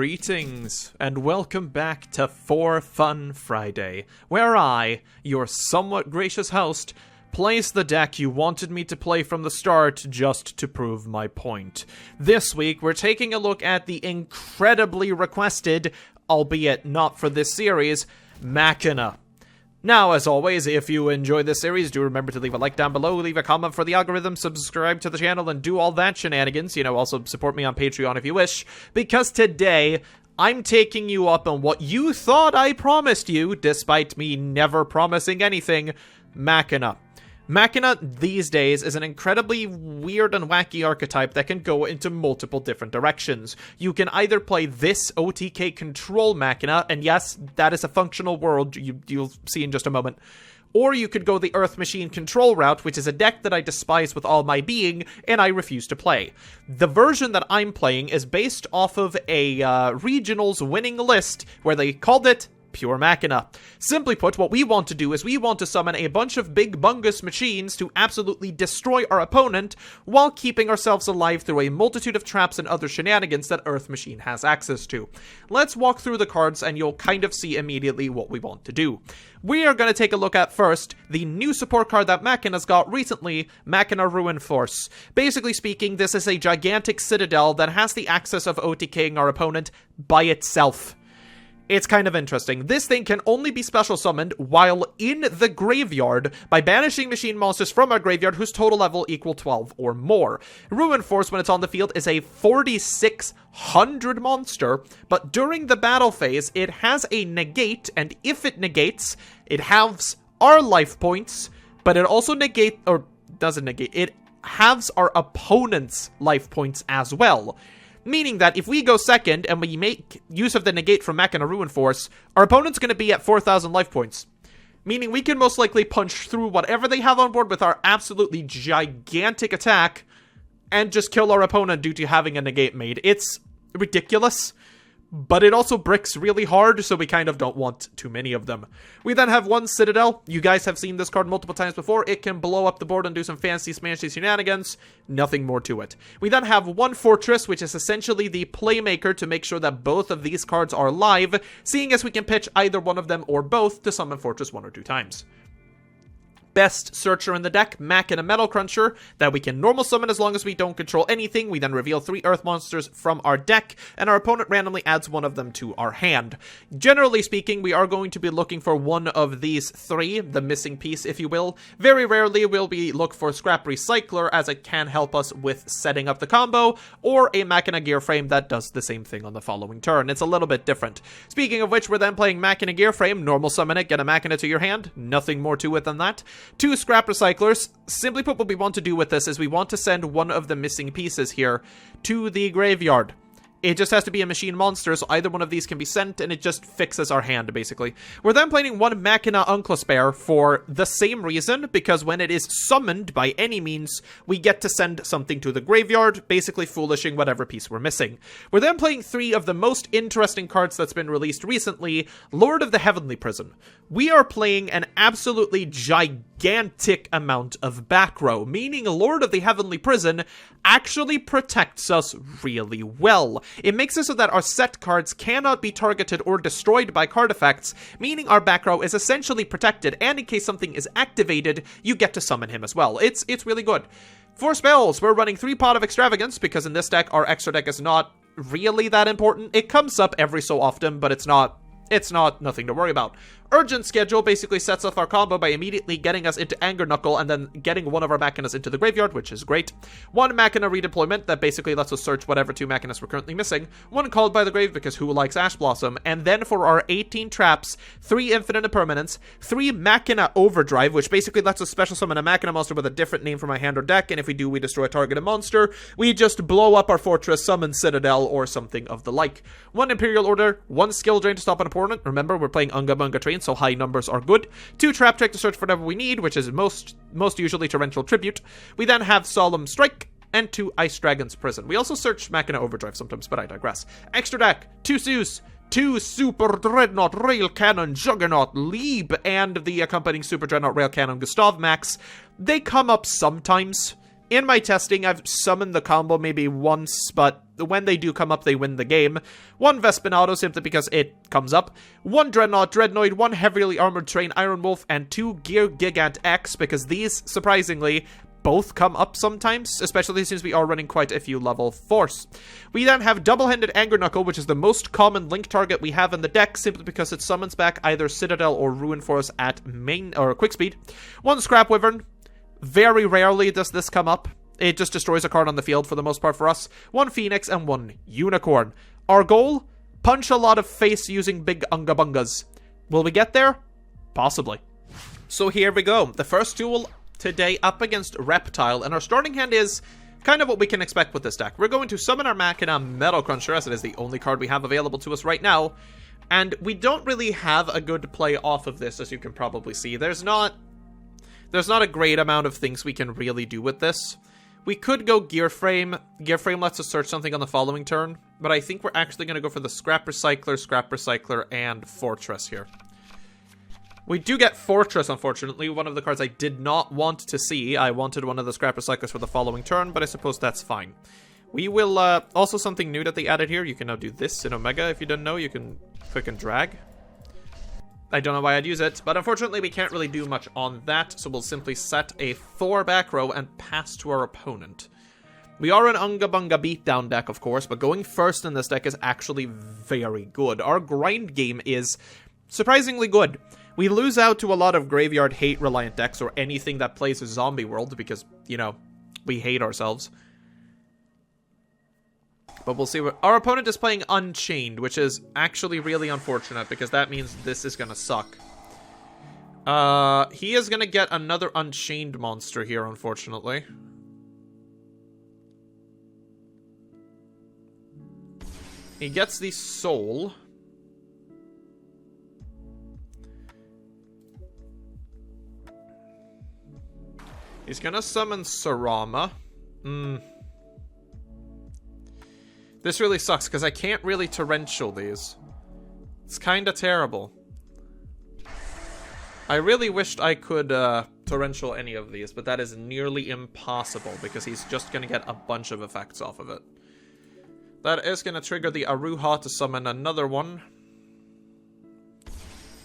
Greetings, and welcome back to For Fun Friday, where I, your somewhat gracious host, plays the deck you wanted me to play from the start just to prove my point. This week, we're taking a look at the incredibly requested, albeit not for this series, Machina. Now, as always, if you enjoy this series, do remember to leave a like down below, leave a comment for the algorithm, subscribe to the channel, and do all that shenanigans. Also support me on Patreon if you wish, because today, I'm taking you up on what you thought I promised you, despite me never promising anything, Machina. Machina, these days, is an incredibly weird and wacky archetype that can go into multiple different directions. You can either play this OTK control Machina, and yes, that is a functional world you'll see in just a moment, or you could go the Earth Machine control route, which is a deck that I despise with all my being, and I refuse to play. The version that I'm playing is based off of a regionals winning list, where they called it Pure Machina. Simply put, what we want to do is we want to summon a bunch of big bungus machines to absolutely destroy our opponent while keeping ourselves alive through a multitude of traps and other shenanigans that Earth Machine has access to. Let's walk through the cards and you'll kind of see immediately what we want to do. We are going to take a look at first the new support card that Machina's got recently, Machina Ruin Force. Basically speaking, this is a gigantic citadel that has the access of OTKing our opponent by itself. It's kind of interesting. This thing can only be special summoned while in the graveyard by banishing machine monsters from our graveyard whose total level equal 12 or more. Ruin Force, when it's on the field, is a 4600 monster, but during the battle phase, it has a negate, and if it negates, it halves our life points, but it also it halves our opponent's life points as well. Meaning that if we go second and we make use of the negate from Machina Ruin Force, our opponent's going to be at 4,000 life points. Meaning we can most likely punch through whatever they have on board with our absolutely gigantic attack and just kill our opponent due to having a negate made. It's ridiculous, but it also bricks really hard, so we kind of don't want too many of them. We then have one Citadel. You guys have seen this card multiple times before. It can blow up the board and do some fancy smashy shenanigans. Nothing more to it. We then have one Fortress, which is essentially the playmaker to make sure that both of these cards are live, seeing as we can pitch either one of them or both to summon Fortress 1 or 2 times. Best searcher in the deck, Machina Metal Cruncher, that we can normal summon as long as we don't control anything. We then reveal 3 Earth monsters from our deck, and our opponent randomly adds one of them to our hand. Generally speaking, we are going to be looking for one of these 3, the missing piece, if you will. Very rarely will we look for Scrap Recycler, as it can help us with setting up the combo, or a Machina Gear Frame that does the same thing on the following turn. It's a little bit different. Speaking of which, we're then playing Machina Gear Frame, normal summon it, get a Machina to your hand. Nothing more to it than that. 2 Scrap Recyclers. Simply put, what we want to do with this is we want to send one of the missing pieces here to the graveyard. It just has to be a machine monster, so either one of these can be sent, and it just fixes our hand, basically. We're then playing one Machina Unclospair for the same reason, because when it is summoned by any means, we get to send something to the graveyard, basically foolishing whatever piece we're missing. We're then playing 3 of the most interesting cards that's been released recently, Lord of the Heavenly Prison. We are playing an absolutely gigantic amount of back row, meaning Lord of the Heavenly Prison actually protects us really well. It makes it so that our set cards cannot be targeted or destroyed by card effects, meaning our back row is essentially protected, and in case something is activated, you get to summon him as well. It's really good. For spells, we're running 3 Pot of Extravagance, because in this deck, our extra deck is not really that important. It comes up every so often, but it's not nothing to worry about. Urgent Schedule basically sets off our combo by immediately getting us into Anger Knuckle and then getting one of our Machinas into the graveyard, which is great. 1 Machina Redeployment that basically lets us search whatever 2 Machinas we're currently missing. 1 Called by the Grave, because who likes Ash Blossom? And then for our 18 traps, 3 Infinite Impermanence, 3 Machina Overdrive, which basically lets us special summon a Machina monster with a different name from my hand or deck, and if we do, we destroy a targeted monster. We just blow up our Fortress, summon Citadel, or something of the like. 1 Imperial Order, 1 Skill Drain to stop an opponent. Remember, we're playing Unga Bunga Train, so high numbers are good. 2 Trap Check to search for whatever we need, which is most usually Torrential Tribute. We then have Solemn Strike, and 2 Ice Dragon's Prison. We also search Machina Overdrive sometimes, but I digress. Extra deck, 2 Zeus, 2 Super Dreadnought Rail Cannon Juggernaut Lieb, and the accompanying Super Dreadnought Rail Cannon Gustav Max. They come up sometimes, In my testing, I've summoned the combo maybe once, but when they do come up, they win the game. 1 Vespinato, simply because it comes up. 1 Dreadnought Dreadnoid, 1 Heavily Armored Train Iron Wolf, and 2 Gear Gigant X, because these, surprisingly, both come up sometimes, especially since we are running quite a few level 4s. We then have Double-Handed Anger Knuckle, which is the most common link target we have in the deck, simply because it summons back either Citadel or Ruin Force at main or quick speed. 1 Scrap Wyvern. Very rarely does this come up. It just destroys a card on the field for the most part for us. 1 Phoenix and 1 Unicorn. Our goal? Punch a lot of face using big Unga Bungas. Will we get there? Possibly. So here we go. The first duel today up against Reptile, and our starting hand is kind of what we can expect with this deck. We're going to summon our Machina Metal Cruncher, as it is the only card we have available to us right now. And we don't really have a good play off of this, as you can probably see. There's not a great amount of things we can really do with this. We could go Gear Frame. Gear Frame lets us search something on the following turn, but I think we're actually going to go for the Scrap Recycler, and Fortress here. We do get Fortress, unfortunately, one of the cards I did not want to see. I wanted one of the Scrap Recyclers for the following turn, but I suppose that's fine. We will, also something new that they added here, you can now do this in Omega. If you didn't know, you can click and drag. I don't know why I'd use it, but unfortunately we can't really do much on that, so we'll simply set a 4 back row and pass to our opponent. We are an Unga Bunga beatdown deck, of course, but going first in this deck is actually very good. Our grind game is surprisingly good. We lose out to a lot of graveyard hate-reliant decks or anything that plays a zombie world because, you know, we hate ourselves. But we'll see what... Our opponent is playing Unchained, which is actually really unfortunate because that means this is gonna suck. He is gonna get another Unchained monster here, unfortunately. He gets the Soul. He's gonna summon Sarama. This really sucks, because I can't really torrential these. It's kinda terrible. I really wished I could torrential any of these, but that is nearly impossible, because he's just gonna get a bunch of effects off of it. That is gonna trigger the Aruha to summon another one.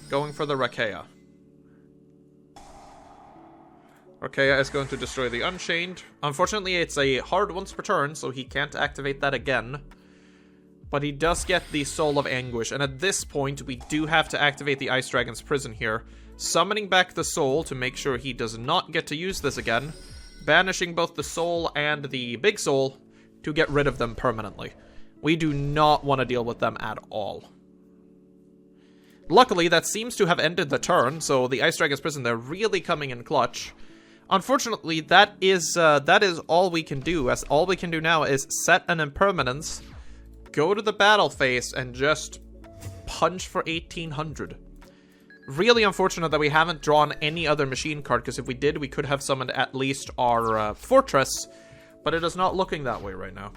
Going for the Rakea. Rakea is going to destroy the Unchained. Unfortunately, it's a hard once per turn, so he can't activate that again. But he does get the Soul of Anguish, and at this point, we do have to activate the Ice Dragon's Prison here. Summoning back the Soul to make sure he does not get to use this again. Banishing both the Soul and the Big Soul to get rid of them permanently. We do not want to deal with them at all. Luckily, that seems to have ended the turn, so the Ice Dragon's Prison, they're really coming in clutch. Unfortunately, that is all we can do, as all we can do now is set an impermanence, go to the battle phase, and just punch for 1800. Really unfortunate that we haven't drawn any other machine card, because if we did, we could have summoned at least our Fortress, but it is not looking that way right now.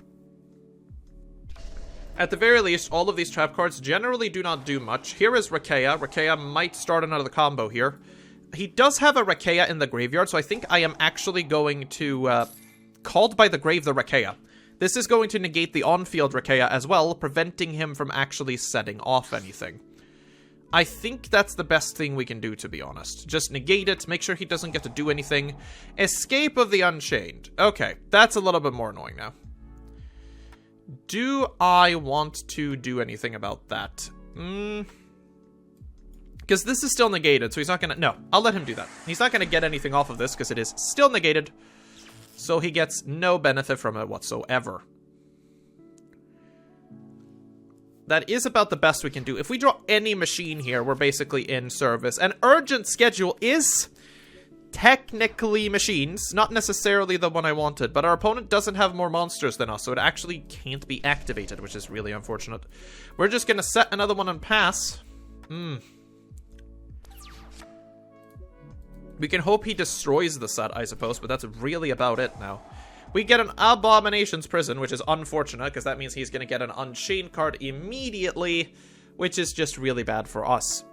At the very least, all of these trap cards generally do not do much. Here is Rakea. Rakea might start another combo here. He does have a Rakea in the graveyard, so I think I am actually going to Called by the Grave the Rakea. This is going to negate the on-field Rakea as well, preventing him from actually setting off anything. I think that's the best thing we can do, to be honest. Just negate it, make sure he doesn't get to do anything. Escape of the Unchained. Okay, that's a little bit more annoying now. Do I want to do anything about that? Because this is still negated, so he's not gonna... No, I'll let him do that. He's not gonna get anything off of this, because it is still negated. So he gets no benefit from it whatsoever. That is about the best we can do. If we draw any machine here, we're basically in service. And Urgent Schedule is technically machines, not necessarily the one I wanted, but our opponent doesn't have more monsters than us, so it actually can't be activated, which is really unfortunate. We're just gonna set another one and pass. We can hope he destroys the set, I suppose, but that's really about it now. We get an Abomination's Prison, which is unfortunate, because that means he's going to get an Unchained card immediately, which is just really bad for us.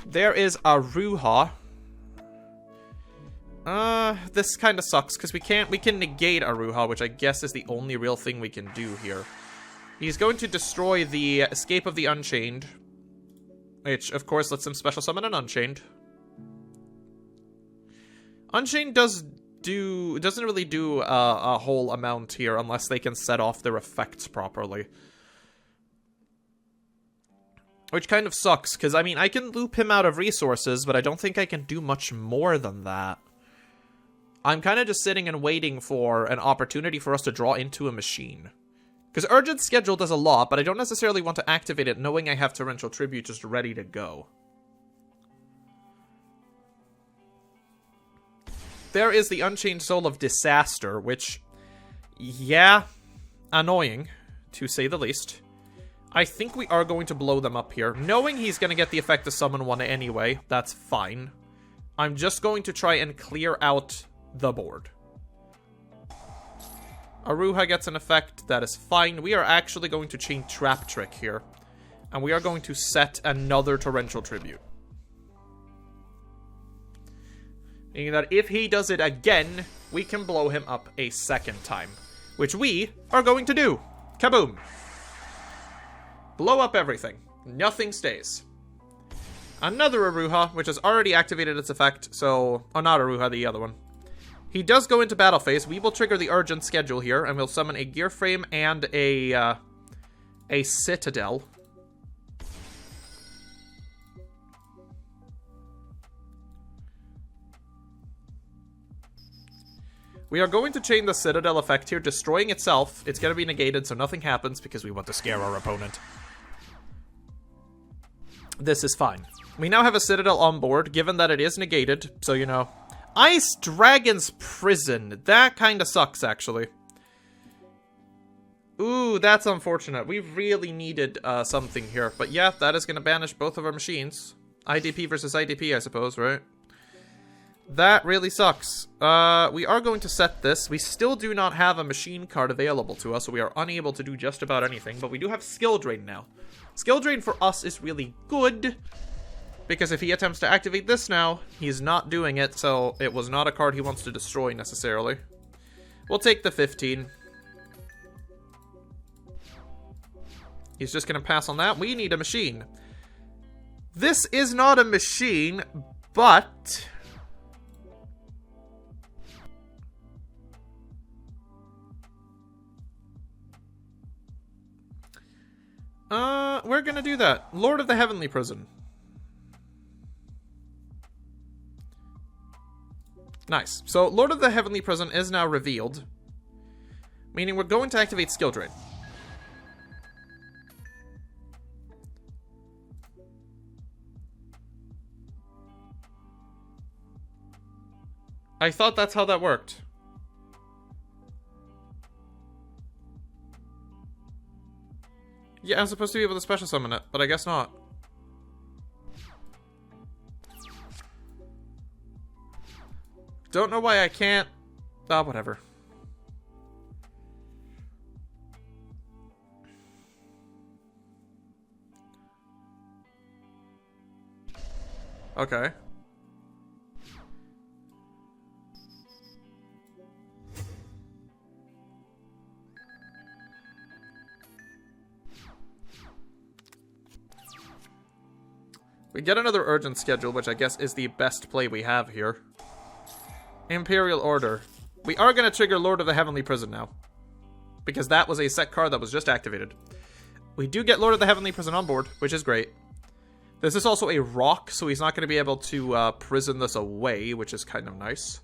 There is Aruha. This kind of sucks, because we can negate Aruha, which I guess is the only real thing we can do here. He's going to destroy the Escape of the Unchained, which, of course, lets him special summon an Unchained. Unchained doesn't really do a whole amount here, unless they can set off their effects properly. Which kind of sucks, because, I mean, I can loop him out of resources, but I don't think I can do much more than that. I'm kind of just sitting and waiting for an opportunity for us to draw into a machine. Because Urgent Schedule does a lot, but I don't necessarily want to activate it knowing I have Torrential Tribute just ready to go. There is the Unchained Soul of Disaster, which, yeah, annoying, to say the least. I think we are going to blow them up here. Knowing he's going to get the effect to summon one anyway, that's fine. I'm just going to try and clear out the board. Aruha gets an effect, that is fine. We are actually going to chain Trap Trick here. And we are going to set another Torrential Tribute. Meaning that if he does it again, we can blow him up a second time. Which we are going to do. Kaboom! Blow up everything. Nothing stays. Another Aruha, which has already activated its effect, so... Oh, not Aruha, the other one. He does go into battle phase. We will trigger the Urgent Schedule here, and we'll summon a Gear Frame and a Citadel. We are going to chain the Citadel effect here, destroying itself. It's going to be negated, so nothing happens, because we want to scare our opponent. This is fine. We now have a Citadel on board, given that it is negated, so, you know. Ice Dragon's Prison. That kind of sucks, actually. Ooh, that's unfortunate. We really needed something here. But yeah, that is going to banish both of our machines. IDP versus IDP, I suppose, right? That really sucks. We are going to set this. We still do not have a machine card available to us, so we are unable to do just about anything. But we do have Skill Drain now. Skill Drain for us is really good, because if he attempts to activate this now, he's not doing it, so it was not a card he wants to destroy necessarily. We'll take the 15. He's just going to pass on that. We need a machine. This is not a machine, but... we're gonna do that. Lord of the Heavenly Prison. Nice. So, Lord of the Heavenly Prison is now revealed. Meaning we're going to activate Skill Drain. I thought that's how that worked. Yeah, I'm supposed to be able to special summon it, but I guess not. Don't know why I can't. Ah, whatever. Okay. We get another Urgent Schedule, which I guess is the best play we have here. Imperial Order. We are going to trigger Lord of the Heavenly Prison now, because that was a set card that was just activated. We do get Lord of the Heavenly Prison on board, which is great. This is also a rock, so he's not going to be able to prison this away, which is kind of nice.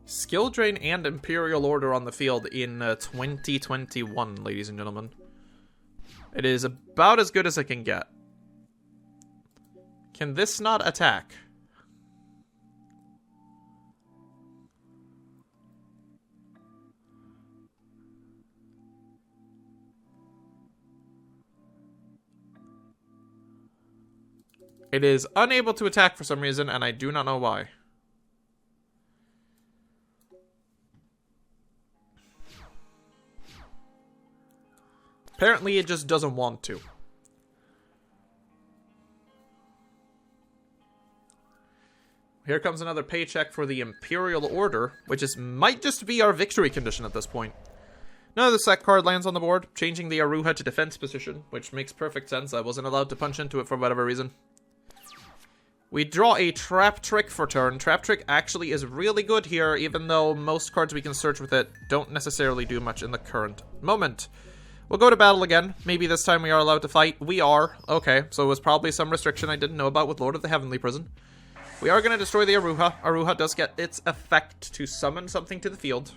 Skill Drain and Imperial Order on the field in 2021, ladies and gentlemen. It is about as good as it can get. Can this not attack? It is unable to attack for some reason, and I do not know why. Apparently, it just doesn't want to. Here comes another paycheck for the Imperial Order, which might just be our victory condition at this point. Another sack card lands on the board, changing the Aruha to defense position, which makes perfect sense. I wasn't allowed to punch into it for whatever reason. We draw a Trap Trick for turn. Trap Trick actually is really good here, even though most cards we can search with it don't necessarily do much in the current moment. We'll go to battle again. Maybe this time we are allowed to fight. We are. Okay, so it was probably some restriction I didn't know about with Lord of the Heavenly Prison. We are going to destroy the Aruha. Aruha does get its effect to summon something to the field.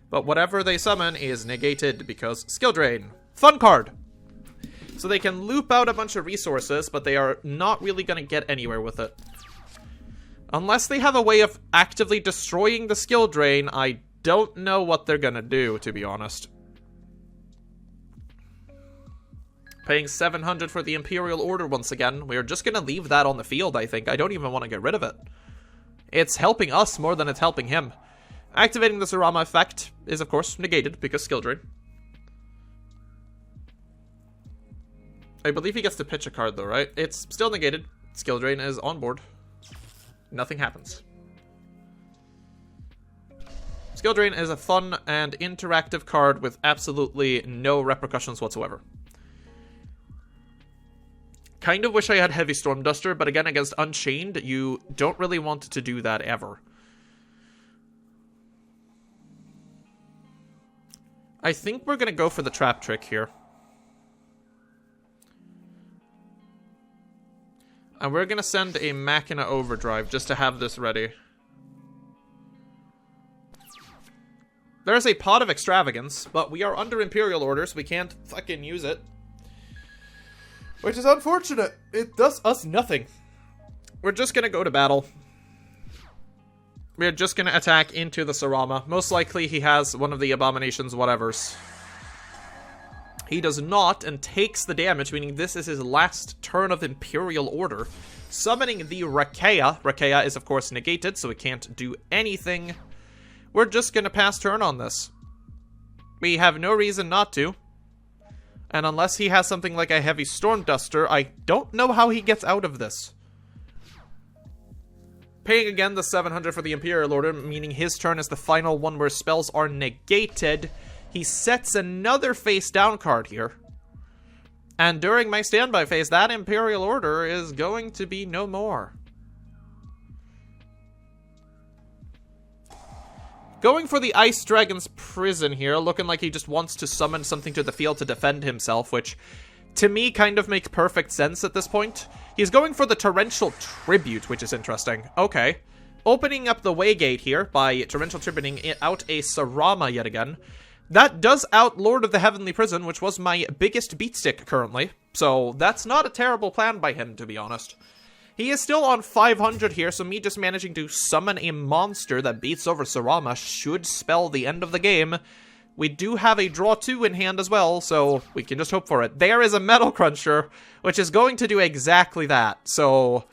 But whatever they summon is negated because skill drain. Fun card! So they can loop out a bunch of resources, but they are not really going to get anywhere with it. Unless they have a way of actively destroying the skill drain, I don't know what they're going to do, to be honest. Paying 700 for the Imperial Order once again. We're just going to leave that on the field, I think. I don't even want to get rid of it. It's helping us more than it's helping him. Activating the Sarama effect is, of course, negated because skill drain. I believe he gets to pitch a card, though, right? It's still negated. Skill drain is on board. Nothing happens. Skill drain is a fun and interactive card with absolutely no repercussions whatsoever. Kind of wish I had Heavy Storm Duster, but again, against Unchained, you don't really want to do that ever. I think we're going to go for the Trap Trick here. And we're going to send a Machina Overdrive just to have this ready. There's a Pot of Extravagance, but we are under Imperial Orders. We can't fucking use it. Which is unfortunate. It does us nothing. We're just going to go to battle. We're just going to attack into the Sarama. Most likely he has one of the Abominations whatevers. He does not, and takes the damage, meaning this is his last turn of Imperial Order. Summoning the Rakea. Rakea is, of course, negated, so it can't do anything. We're just going to pass turn on this. We have no reason not to. And unless he has something like a Heavy Storm Duster, I don't know how he gets out of this. Paying again the 700 for the Imperial Order, meaning his turn is the final one where spells are negated. He sets another face-down card here. And during my standby phase, that Imperial Order is going to be no more. Going for the Ice Dragon's Prison here, looking like he just wants to summon something to the field to defend himself, which, to me, kind of makes perfect sense at this point. He's going for the Torrential Tribute, which is interesting. Okay. Opening up the Waygate here by Torrential Tributing out a Sarama yet again. That does out Lord of the Heavenly Prison, which was my biggest beatstick currently. So that's not a terrible plan by him, to be honest. He is still on 500 here, so me just managing to summon a monster that beats over Sarama should spell the end of the game. We do have a draw 2 in hand as well, so we can just hope for it. There is a Metal Cruncher, which is going to do exactly that. So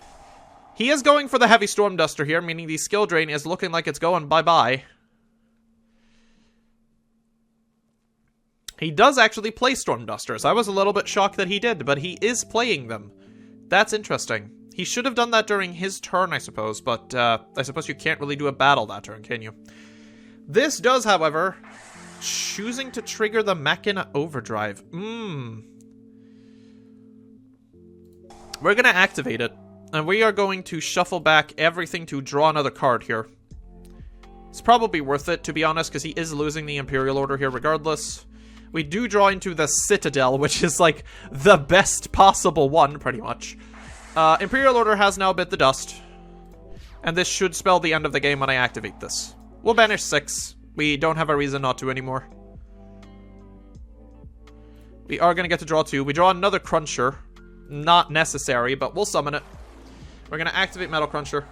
he is going for the Heavy Storm Duster here, meaning the skill drain is looking like it's going bye-bye. He does actually play Storm Dusters. I was a little bit shocked that he did, but he is playing them. That's interesting. He should have done that during his turn, I suppose, but I suppose you can't really do a battle that turn, can you? This does, however, choosing to trigger the Machina Overdrive. We're going to activate it, and we are going to shuffle back everything to draw another card here. It's probably worth it, to be honest, because he is losing the Imperial Order here regardless. We do draw into the Citadel, which is, like, the best possible one, pretty much. Imperial Order has now bit the dust. And this should spell the end of the game when I activate this. We'll banish 6. We don't have a reason not to anymore. We are going to get to draw 2. We draw another Cruncher. Not necessary, but we'll summon it. We're going to activate Metal Cruncher.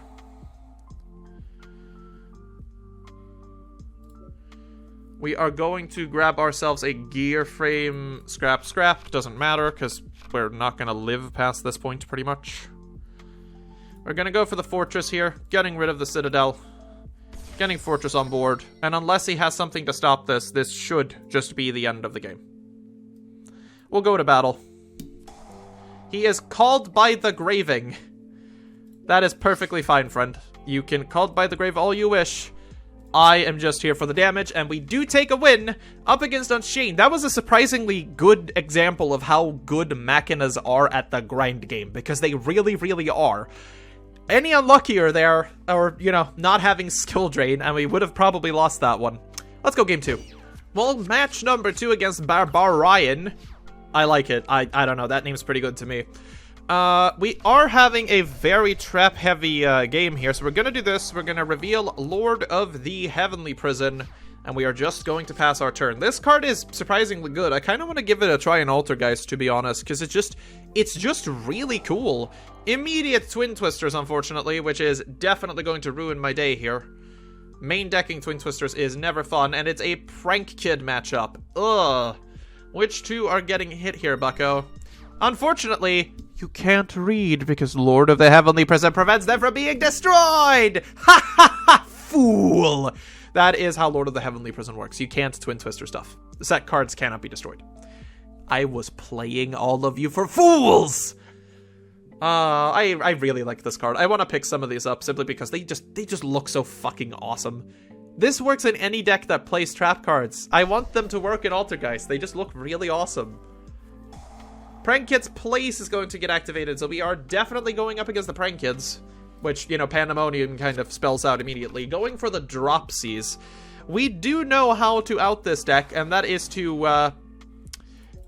We are going to grab ourselves a Gear Frame Scrap. Doesn't matter, because we're not going to live past this point, pretty much. We're going to go for the Fortress here, getting rid of the Citadel. Getting Fortress on board. And unless he has something to stop this, this should just be the end of the game. We'll go to battle. He is called by the Graving. That is perfectly fine, friend. You can call by the grave all you wish. I am just here for the damage, and we do take a win up against Unchained. That was a surprisingly good example of how good Machinas are at the grind game, because they really, really are. Any unluckier there, or, you know, not having skill drain, and we would have probably lost that one. Let's go game 2. Well, match number 2 against Barbarian. I like it. I don't know, that name's pretty good to me. We are having a very trap-heavy game here, so we're gonna do this. We're gonna reveal Lord of the Heavenly Prison, and we are just going to pass our turn. This card is surprisingly good. I kind of want to give it a try in Altergeist, to be honest, because it's just really cool. Immediate Twin Twisters, unfortunately, which is definitely going to ruin my day here. Main decking Twin Twisters is never fun, and it's a Prank Kid matchup. Ugh. Which two are getting hit here, bucko? Unfortunately, you can't read because Lord of the Heavenly Prison prevents them from being destroyed! Ha ha ha! Fool! That is how Lord of the Heavenly Prison works. You can't Twin Twister stuff. The set cards cannot be destroyed. I was playing all of you for fools! I really like this card. I want to pick some of these up simply because they just look so fucking awesome. This works in any deck that plays trap cards. I want them to work in Altergeist. They just look really awesome. Prank Kid's place is going to get activated, so we are definitely going up against the Prank Kids, which, you know, Pandemonium kind of spells out immediately. Going for the Dropsies. We do know how to out this deck, and that is to,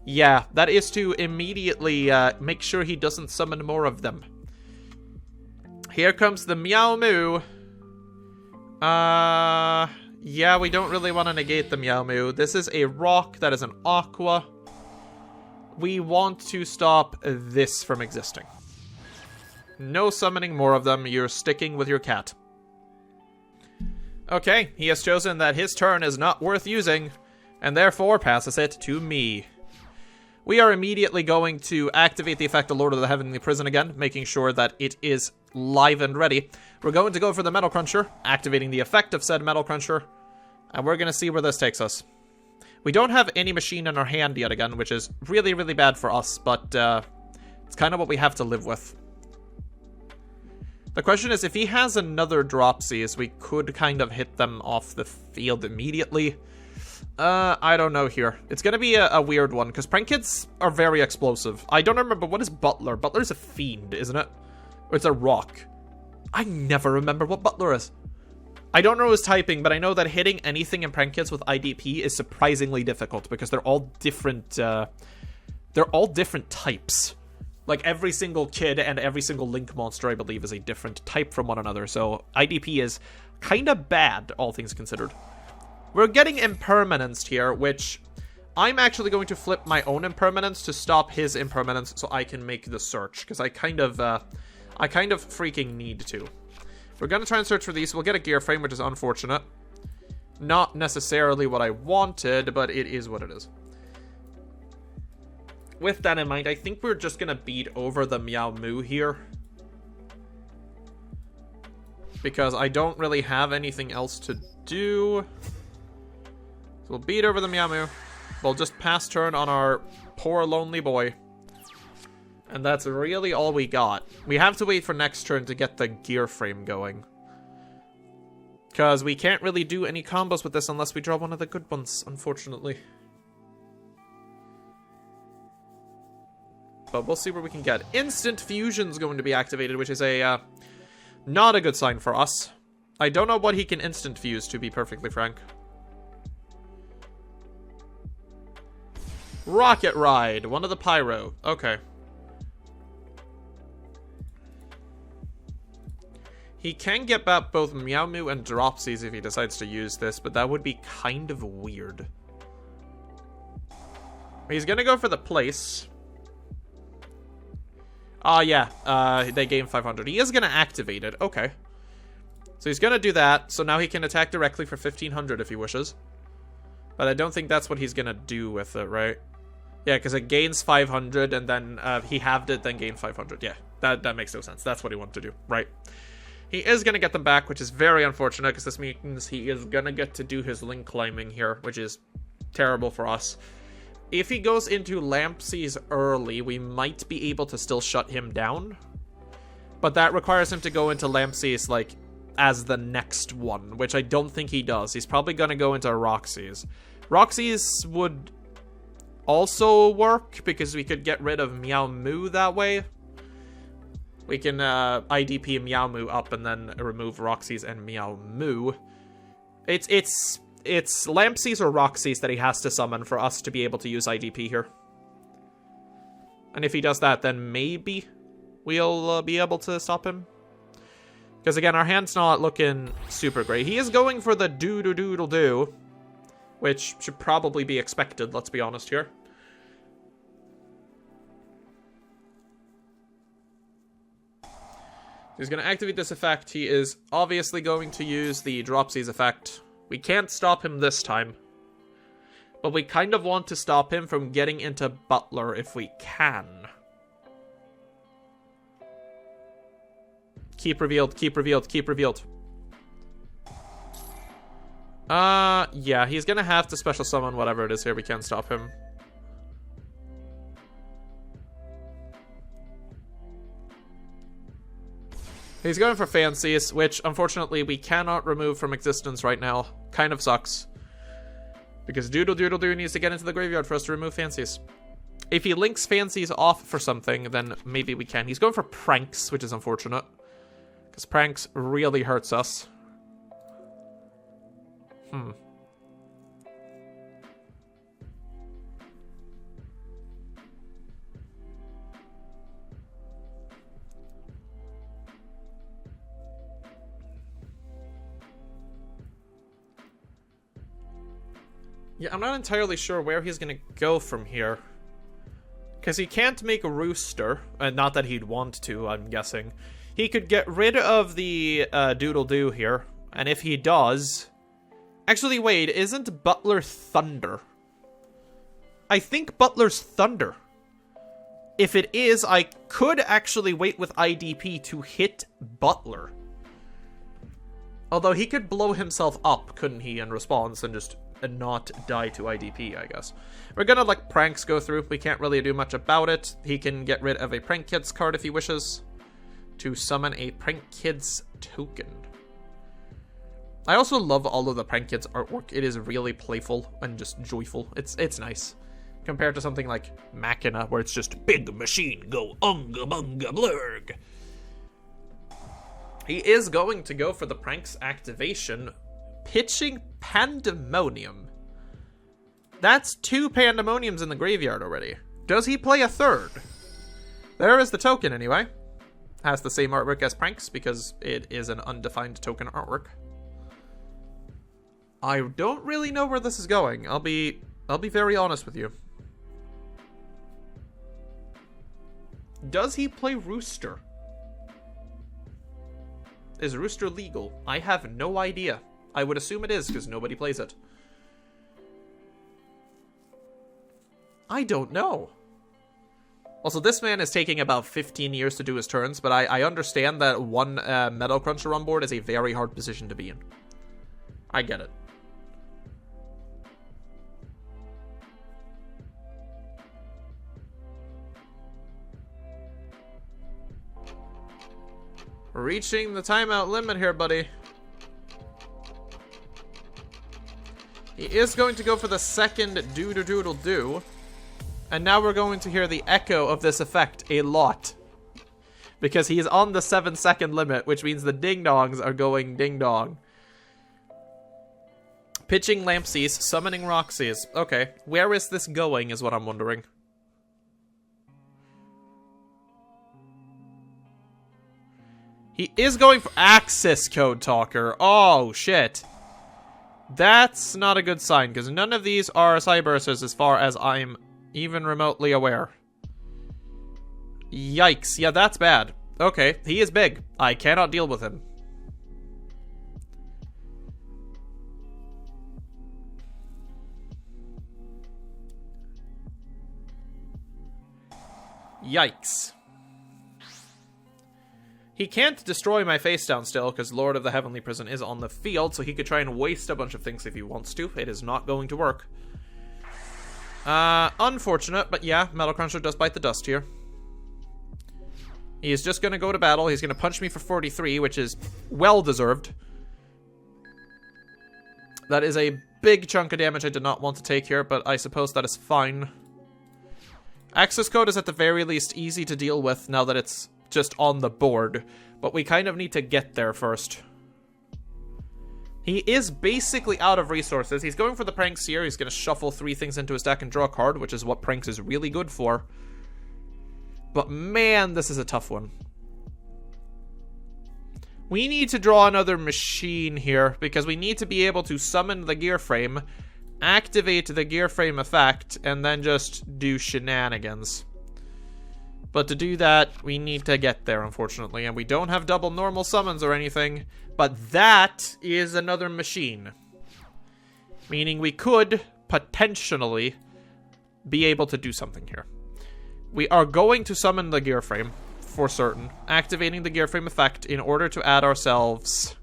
that is to immediately make sure he doesn't summon more of them. Here comes the Meow Moo. Yeah, we don't really want to negate the Meow Moo. This is a rock, that is an aqua. We want to stop this from existing. No summoning more of them, you're sticking with your cat. Okay, he has chosen that his turn is not worth using, and therefore passes it to me. We are immediately going to activate the effect of Lord of the Heavenly Prison again, making sure that it is live and ready. We're going to go for the Metal Cruncher, activating the effect of said Metal Cruncher, and we're going to see where this takes us. We don't have any Machine in our hand yet again, which is really, really bad for us, but it's kind of what we have to live with. The question is, if he has another Dropsies, we could kind of hit them off the field immediately. I don't know here. It's gonna be a weird one, because Prank Kids are very explosive. I don't remember, what is Butler? Butler's a fiend, isn't it? Or it's a rock. I never remember what Butler is. I don't know his typing, but I know that hitting anything in Prank Kids with IDP is surprisingly difficult, because they're all different, types. Like, every single kid and every single Link monster, I believe, is a different type from one another, so IDP is kinda bad, all things considered. We're getting Impermanence here, which I'm actually going to flip my own Impermanence to stop his Impermanence so I can make the search, because I kind of freaking need to. We're going to try and search for these. We'll get a Gear Frame, which is unfortunate. Not necessarily what I wanted, but it is what it is. With that in mind, I think we're just going to beat over the Meow Moo here. Because I don't really have anything else to do. So we'll beat over the Meow Moo. We'll just pass turn on our poor lonely boy. And that's really all we got. We have to wait for next turn to get the Gear Frame going. Because we can't really do any combos with this unless we draw one of the good ones, unfortunately. But we'll see where we can get. Instant Fusion's going to be activated, which is a not a good sign for us. I don't know what he can instant fuse, to be perfectly frank. Rocket Ride, one of the Pyro. Okay. He can get back both Meow Moo and Dropsies if he decides to use this, but that would be kind of weird. He's gonna go for the place. They gain 500. He is gonna activate it. Okay. So he's gonna do that, so now he can attack directly for 1500 if he wishes. But I don't think that's what he's gonna do with it, right? Yeah, because it gains 500, and then he halved it, then gained 500. Yeah, that makes no sense. That's what he wanted to do, right? He is going to get them back, which is very unfortunate, because this means he is going to get to do his link climbing here, which is terrible for us. If he goes into Lampsies early, we might be able to still shut him down. But that requires him to go into Lampsies, like, as the next one, which I don't think he does. He's probably going to go into Roxy's. Roxy's would also work, because we could get rid of Meow Moo that way. We can IDP Meow Moo up and then remove Roxy's and Meow Moo. It's Lampsies or Roxy's that he has to summon for us to be able to use IDP here. And if he does that, then maybe we'll be able to stop him. Because again, our hand's not looking super great. He is going for the do-do-doodle-do, which should probably be expected, let's be honest here. He's going to activate this effect. He is obviously going to use the Dropsies effect. We can't stop him this time. But we kind of want to stop him from getting into Butler if we can. Keep revealed, keep revealed, keep revealed. Yeah, he's gonna have to special summon whatever it is here. We can't stop him. He's going for Fancies, which unfortunately we cannot remove from existence right now. Kind of sucks. Because Doodle Doodle Doo needs to get into the graveyard for us to remove Fancies. If he links Fancies off for something, then maybe we can. He's going for Pranks, which is unfortunate. Because Pranks really hurts us. Yeah, I'm not entirely sure where he's gonna go from here. Because he can't make a Rooster. Not that he'd want to, I'm guessing. He could get rid of the Doodle-Doo here. And if he does... Actually, wait, isn't Butler Thunder? I think Butler's Thunder. If it is, I could actually wait with IDP to hit Butler. Although he could blow himself up, couldn't he, in response, and just not die to IDP, I guess. We're gonna let Pranks go through. We can't really do much about it. He can get rid of a Prank Kids card if he wishes to summon a Prank Kids token. I also love all of the Prank Kids artwork. It is really playful and just joyful. It's nice. Compared to something like Machina, where it's just big machine go unga bunga blurg. He is going to go for the Pranks activation, pitching Pandemonium. That's 2 Pandemoniums in the graveyard already. Does he play a third? There is the token anyway. Has the same artwork as Pranks because it is an undefined token artwork. I don't really know where this is going. I'll be very honest with you. Does he play Rooster? Is Rooster legal? I have no idea. I would assume it is, because nobody plays it. I don't know. Also, this man is taking about 15 years to do his turns, but I understand that one Metal Cruncher on board is a very hard position to be in. I get it. Reaching the timeout limit here, buddy. He is going to go for the second Doodle-Doodle-Doo. And now we're going to hear the echo of this effect a lot. Because he is on the 7-second limit, which means the ding-dongs are going ding-dong. Pitching Lampsies, summoning Roxy's. Okay, where is this going is what I'm wondering. He is going for Axis Code Talker. Oh, shit. That's not a good sign, because none of these are Cybersters as far as I'm even remotely aware. Yikes. Yeah, that's bad. Okay, he is big. I cannot deal with him. Yikes. He can't destroy my face down still, because Lord of the Heavenly Prison is on the field, so he could try and waste a bunch of things if he wants to. It is not going to work. Unfortunate, but yeah, Metal Cruncher does bite the dust here. He's just going to go to battle. He's going to punch me for 43, which is well-deserved. That is a big chunk of damage I did not want to take here, but I suppose that is fine. Access code is at the very least easy to deal with now that it's just on the board, but we kind of need to get there first. He is basically out of resources. He's going for the Pranks here. He's going to shuffle 3 things into his deck and draw a card, which is what Pranks is really good for. But man, this is a tough one. We need to draw another machine here, because we need to be able to summon the gear frame, activate the gear frame effect, and then just do shenanigans. But to do that, we need to get there, unfortunately, and we don't have double normal summons or anything, but that is another machine. Meaning we could, potentially, be able to do something here. We are going to summon the gear frame, for certain, activating the gear frame effect in order to add ourselves.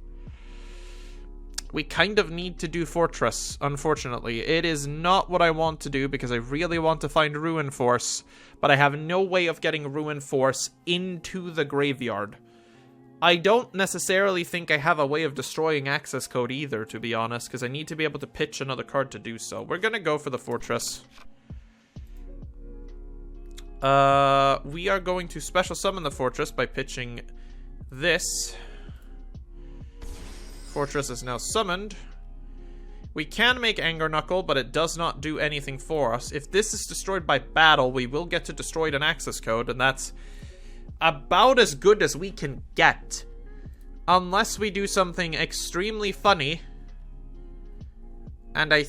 We kind of need to do Fortress, unfortunately. It is not what I want to do because I really want to find Ruin Force, but I have no way of getting Ruin Force into the graveyard. I don't necessarily think I have a way of destroying access code either, to be honest, because I need to be able to pitch another card to do so. We're going to go for the Fortress. We are going to special summon the Fortress by pitching this. Fortress is now summoned. We can make Anger Knuckle, but it does not do anything for us. If this is destroyed by battle, we will get to destroy an access code, and that's about as good as we can get. Unless we do something extremely funny. And I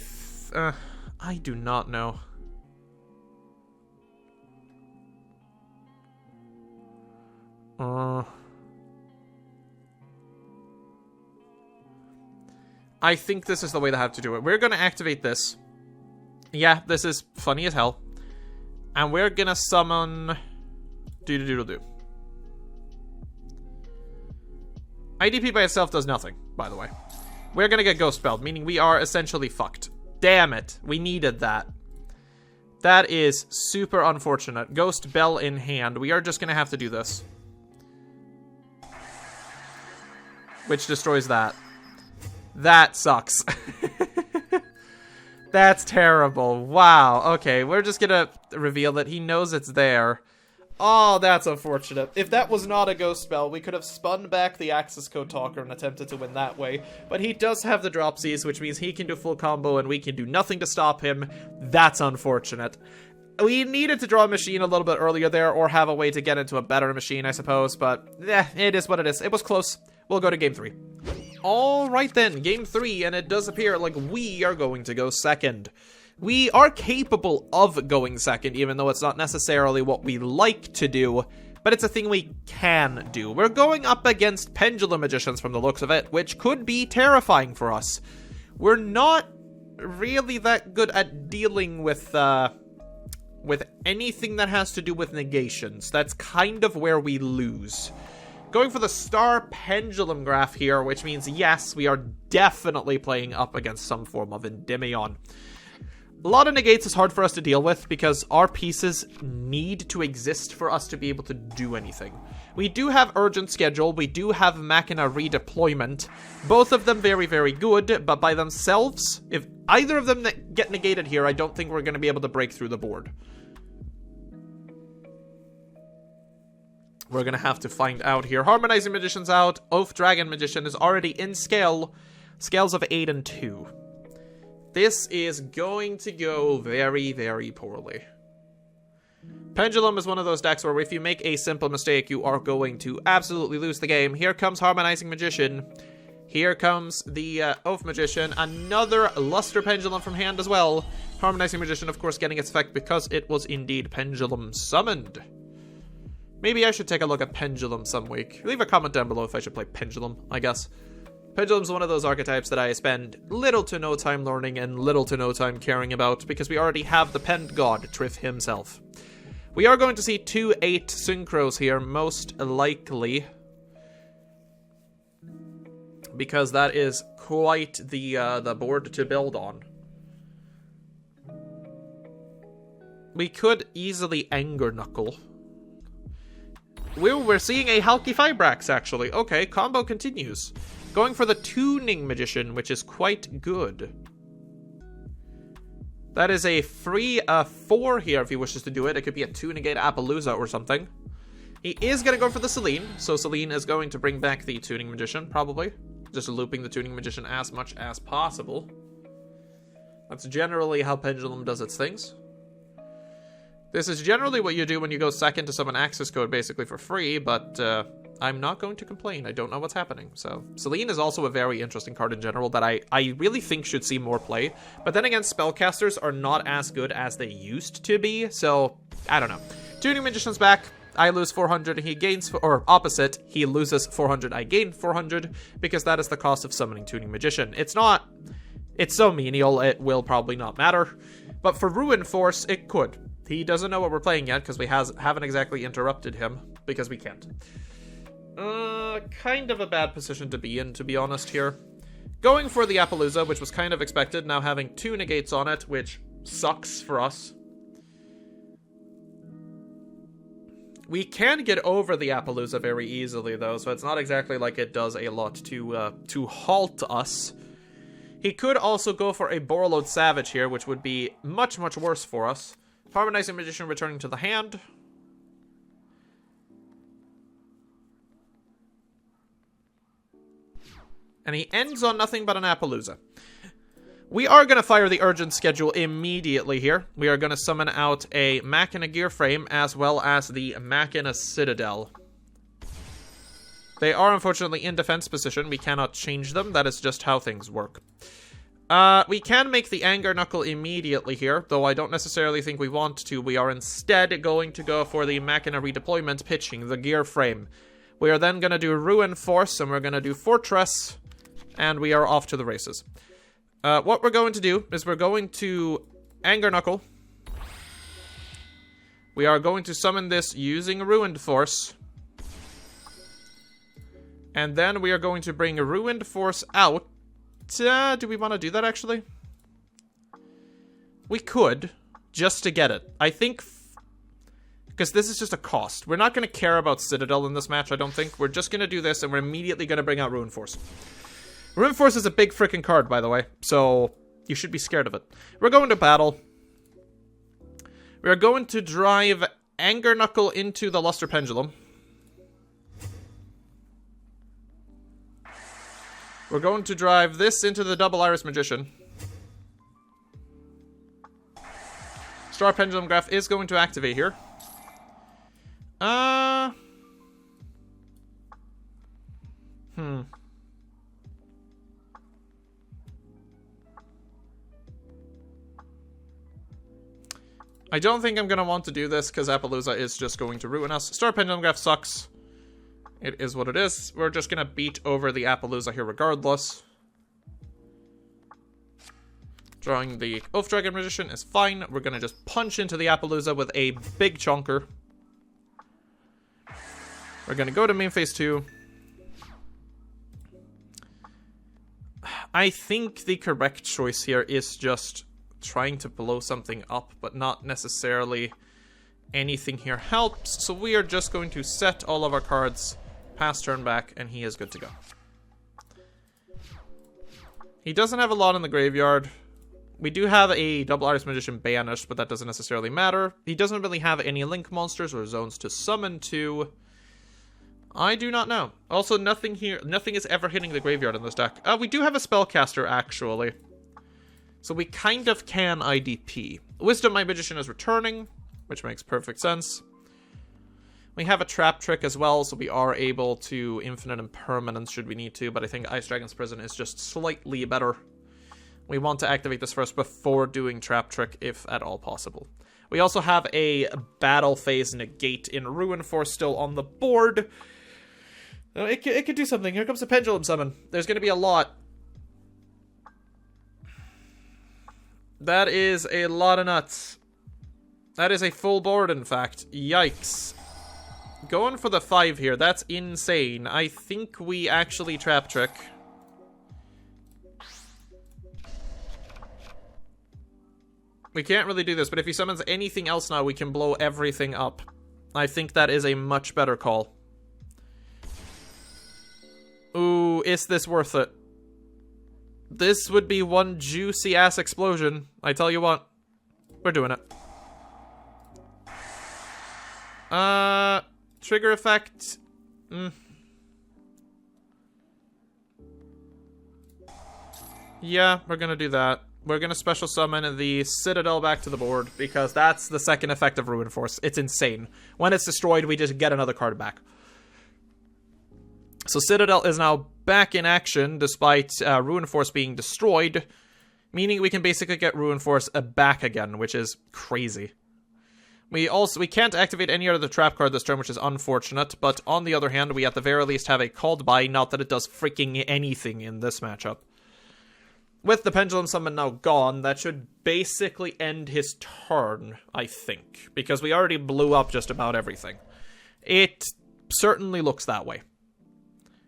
do not know. I think this is the way to have to do it. We're going to activate this. Yeah, this is funny as hell. And we're going to summon do-do-do-do-do. IDP by itself does nothing, by the way. We're going to get Ghost Spelled, meaning we are essentially fucked. Damn it. We needed that. That is super unfortunate. Ghost Bell in hand. We are just going to have to do this. Which destroys that. That sucks. That's terrible. Wow. Okay, we're just gonna reveal that he knows it's there. Oh, that's unfortunate. If that was not a ghost spell, we could have spun back the access code talker and attempted to win that way. But he does have the dropsies, which means he can do full combo and we can do nothing to stop him. That's unfortunate. We needed to draw a machine a little bit earlier there, or have a way to get into a better machine, I suppose. But, it is what it is. It was close. We'll go to game 3. Alright then, game 3, and it does appear like we are going to go second. We are capable of going second, even though it's not necessarily what we like to do, but it's a thing we can do. We're going up against Pendulum Magicians from the looks of it, which could be terrifying for us. We're not really that good at dealing with anything that has to do with negations. That's kind of where we lose. Going for the Star Pendulum graph here, which means, yes, we are definitely playing up against some form of Endymion. A lot of negates is hard for us to deal with because our pieces need to exist for us to be able to do anything. We do have Urgent Schedule, we do have Machina Redeployment, both of them very, very good, but by themselves, if either of them get negated here, I don't think we're going to be able to break through the board. We're gonna have to find out here. Harmonizing Magician's out. Oath Dragon Magician is already in scale. Scales of 8 and 2. This is going to go very, very poorly. Pendulum is one of those decks where if you make a simple mistake, you are going to absolutely lose the game. Here comes Harmonizing Magician. Here comes the Oath Magician. Another Luster Pendulum from hand as well. Harmonizing Magician, of course, getting its effect because it was indeed Pendulum summoned. Maybe I should take a look at Pendulum some week. Leave a comment down below if I should play Pendulum, I guess. Pendulum's one of those archetypes that I spend little to no time learning and little to no time caring about because we already have the Pend God, Triff himself. We are going to see 2 8 Synchros here, most likely. Because that is quite the board to build on. We could easily Anger Knuckle. We're seeing a Halki Fibrax, actually. Okay, combo continues. Going for the Tuning Magician, which is quite good. That is a free 4 here if he wishes to do it. It could be a 2-negate Appaloosa or something. He is going to go for the Celine, so Celine is going to bring back the Tuning Magician, probably. Just looping the Tuning Magician as much as possible. That's generally how Pendulum does its things. This is generally what you do when you go second to summon access code basically for free, but I'm not going to complain. I don't know what's happening. So Celine is also a very interesting card in general that I really think should see more play. But then again, spellcasters are not as good as they used to be, so I don't know. Tuning Magician's back. I lose 400, he gains, or opposite, he loses 400, I gain 400, because that is the cost of summoning Tuning Magician. It's so menial, it will probably not matter. But for Ruin Force, it could. He doesn't know what we're playing yet, because we haven't exactly interrupted him, because we can't. Kind of a bad position to be in, to be honest here. Going for the Appaloosa, which was kind of expected, now having 2 negates on it, which sucks for us. We can get over the Appaloosa very easily, though, so it's not exactly like it does a lot to halt us. He could also go for a Borreload Savage here, which would be much, much worse for us. Harmonizing Magician returning to the hand. And he ends on nothing but an Appaloosa. We are going to fire the Urgent Schedule immediately here. We are going to summon out a Machina Gear Frame as well as the Machina Citadel. They are unfortunately in defense position. We cannot change them. That is just how things work. We can make the Anger Knuckle immediately here, though I don't necessarily think we want to. We are instead going to go for the Machina Redeployment, pitching the Gear Frame. We are then going to do Ruin Force, and we're going to do Fortress, and we are off to the races. What we're going to do is we're going to Anger Knuckle. We are going to summon this using Ruined Force. And then we are going to bring Ruined Force out. Do we want to do that, actually? We could, just to get it. I think, because this is just a cost. We're not going to care about Citadel in this match, I don't think. We're just going to do this, and we're immediately going to bring out Ruin Force. Ruin Force is a big freaking card, by the way, so you should be scared of it. We're going to battle. We are going to drive Anger Knuckle into the Luster Pendulum. We're going to drive this into the Double Iris Magician. Star Pendulum Graph is going to activate here. I don't think I'm going to want to do this because Appaloosa is just going to ruin us. Star Pendulum Graph sucks. It is what it is. We're just going to beat over the Appaloosa here regardless. Drawing the Oath Dragon Magician is fine. We're going to just punch into the Appaloosa with a big chunker. We're going to go to main phase 2. I think the correct choice here is just trying to blow something up, but not necessarily anything here helps. So we are just going to set all of our cards, pass turn back, and he is good to go. He doesn't have a lot in the graveyard. We do have a Double Iris Magician banished, but that doesn't necessarily matter. He doesn't really have any link monsters or zones to summon to. I do not know. Also, nothing here, nothing is ever hitting the graveyard in this deck. We do have a Spellcaster, actually. So we kind of can IDP. Wisdom My Magician is returning, which makes perfect sense. We have a Trap Trick as well, so we are able to Infinite Impermanence should we need to, but I think Ice Dragon's Prison is just slightly better. We want to activate this first before doing Trap Trick, if at all possible. We also have a Battle Phase Negate in Ruin Force still on the board. It could do something. Here comes a Pendulum Summon. There's going to be a lot. That is a lot of nuts. That is a full board, in fact. Yikes. Going for the 5 here. That's insane. I think we actually Trap Trick. We can't really do this, but if he summons anything else now, we can blow everything up. I think that is a much better call. Ooh, is this worth it? This would be one juicy-ass explosion. I tell you what. We're doing it. Trigger effect. Yeah, we're gonna do that. We're gonna special summon the Citadel back to the board, because that's the second effect of Ruin Force. It's insane. When it's destroyed, we just get another card back. So Citadel is now back in action, despite Ruin Force being destroyed, meaning we can basically get Ruin Force back again, which is crazy. We can't activate any other trap card this turn, which is unfortunate, but on the other hand, we at the very least have a called by, not that it does freaking anything in this matchup. With the Pendulum Summon now gone, that should basically end his turn, I think, because we already blew up just about everything. It certainly looks that way,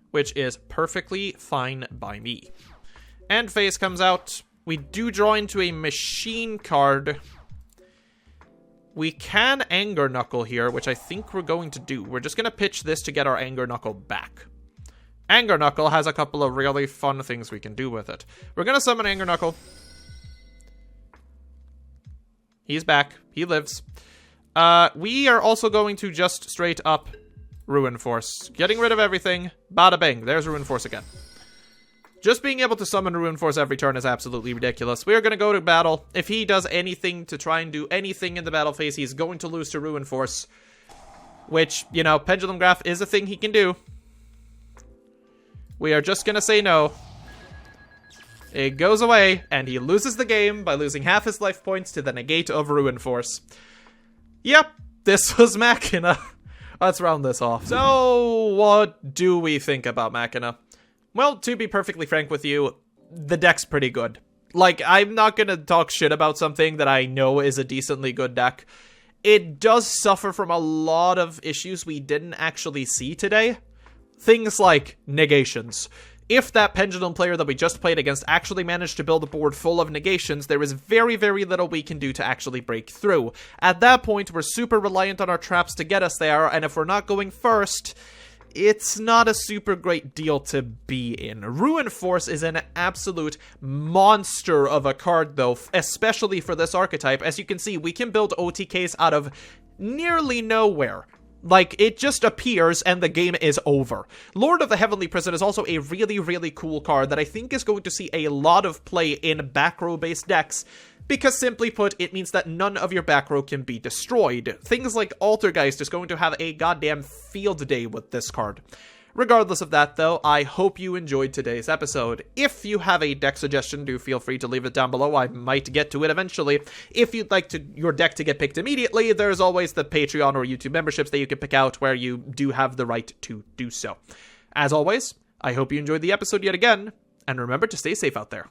which is perfectly fine by me. End phase comes out. We do draw into a Machine card. We can Anger Knuckle here, which I think we're going to do. We're just going to pitch this to get our Anger Knuckle back. Anger Knuckle has a couple of really fun things we can do with it. We're going to summon Anger Knuckle. He's back. He lives. We are also going to just straight up Ruin Force. Getting rid of everything. Bada bang. There's Ruin Force again. Just being able to summon Ruin Force every turn is absolutely ridiculous. We are going to go to battle. If he does anything to try and do anything in the battle phase, he's going to lose to Ruin Force. Which, you know, Pendulum Graph is a thing he can do. We are just going to say no. It goes away, and he loses the game by losing half his life points to the negate of Ruin Force. Yep, this was Machina. Let's round this off. So, what do we think about Machina? Well, to be perfectly frank with you, the deck's pretty good. Like, I'm not gonna talk shit about something that I know is a decently good deck. It does suffer from a lot of issues we didn't actually see today. Things like negations. If that Pendulum player that we just played against actually managed to build a board full of negations, there is very, very little we can do to actually break through. At that point, we're super reliant on our traps to get us there, and if we're not going first, it's not a super great deal to be in. Ruin Force is an absolute monster of a card, though, especially for this archetype. As you can see, we can build OTKs out of nearly nowhere. Like, it just appears and the game is over. Lord of the Heavenly Prison is also a really, really cool card that I think is going to see a lot of play in back row-based decks, because simply put, it means that none of your back row can be destroyed. Things like Altergeist is going to have a goddamn field day with this card. Regardless of that, though, I hope you enjoyed today's episode. If you have a deck suggestion, do feel free to leave it down below. I might get to it eventually. If you'd like your deck to get picked immediately, there's always the Patreon or YouTube memberships that you can pick out where you do have the right to do so. As always, I hope you enjoyed the episode yet again, and remember to stay safe out there.